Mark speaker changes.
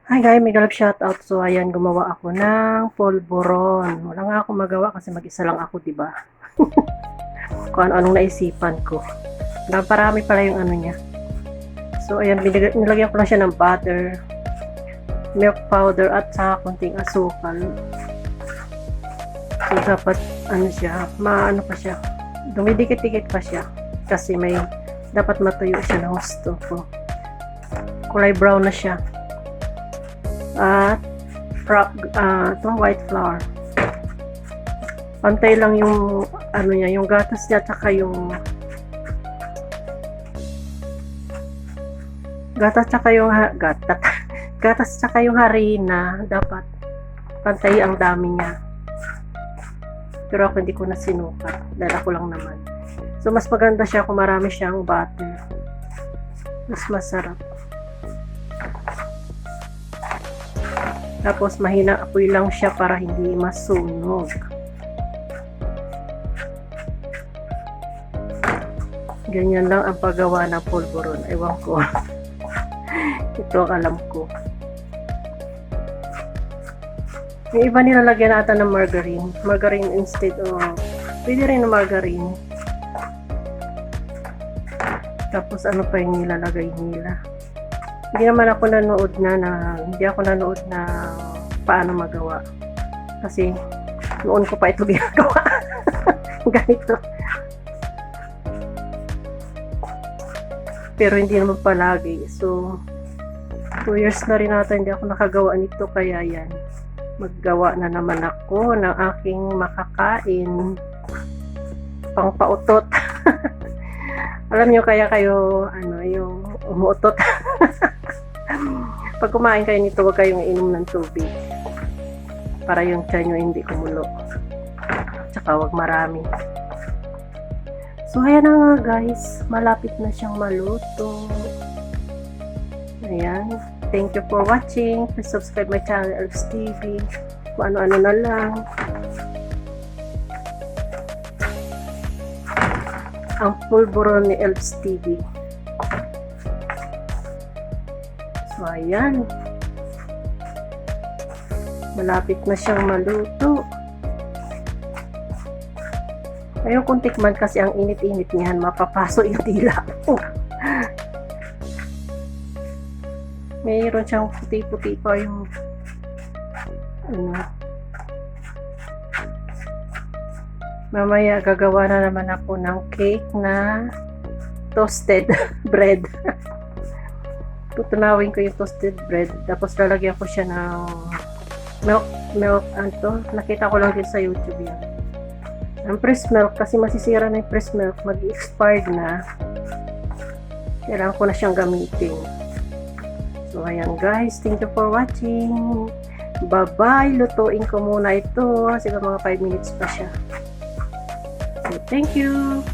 Speaker 1: Hi guys, mega love shoutout. So ayan, gumawa ako ng polvoron. Wala nga ako magawa kasi mag-isa lang ako, 'di ba? Kung ano-anong naisipan ko. Parami pala yung ano niya. So ayan, nilagyan ko lang siya ng butter, milk powder at saka konting asukal. So dapat ano siya, maano pa siya. Dumidikit-dikit pa siya kasi may dapat matuyo siya ng gusto ko. Kulay brown na siya. At itong white flour. Pantay lang yung ano niya, yung gatas niya tsaka yung gatas tsaka yung harina, dapat pantay ang dami niya. Pero ako hindi ko na sinukat dahil ako lang naman. So mas maganda siya kung marami siyang butter. Mas masarap. Tapos mahina apoy lang siya para hindi masunog. Ganyan lang ang paggawa ng polvoron. Ewan ko. Ito ang alam ko. Yung iba nilalagyan ata ng margarine. Margarine instead of pwede rin ng margarine. Tapos ano pa yung nilalagay nila. Hindi ako nanood na paano magawa. Kasi noon ko pa ito ginagawa. Ganito. Pero hindi naman palagi. So 2 years na rin ata hindi ako nakagawa nito, kaya yan. Maggawa na naman ako ng aking makakain. Pangpautot. Alam nyo, kaya kayo yung umuutot. Pag kumain kayo nito, huwag kayong inom ng tubig para yung tiyan nyo hindi kumulo. Tsaka huwag marami. So ayan na nga guys, malapit na siyang maluto. Ayan, thank you for watching. Please subscribe my channel, Elves TV. Kung ano-ano na lang. Ang polvoron ni Elves TV. So ayan, malapit na siyang maluto. Ayaw kong tikman kasi ang init-init niyan, mapapaso yung dila. Mayroon siyang puti-puti pa yung mamaya gagawa na naman ako ng cake na toasted bread. Tutunawin ko yung toasted bread, tapos lalagyan ko siya ng milk, nakita ko lang din sa YouTube yan. Ang pressed milk, kasi masisira na yung pressed milk, mag-expired na. Kailangan ko na siyang gamitin. So ayan guys, thank you for watching. Bye-bye, lutuin ko muna ito. Siguro mga 5 minutes pa siya. So thank you.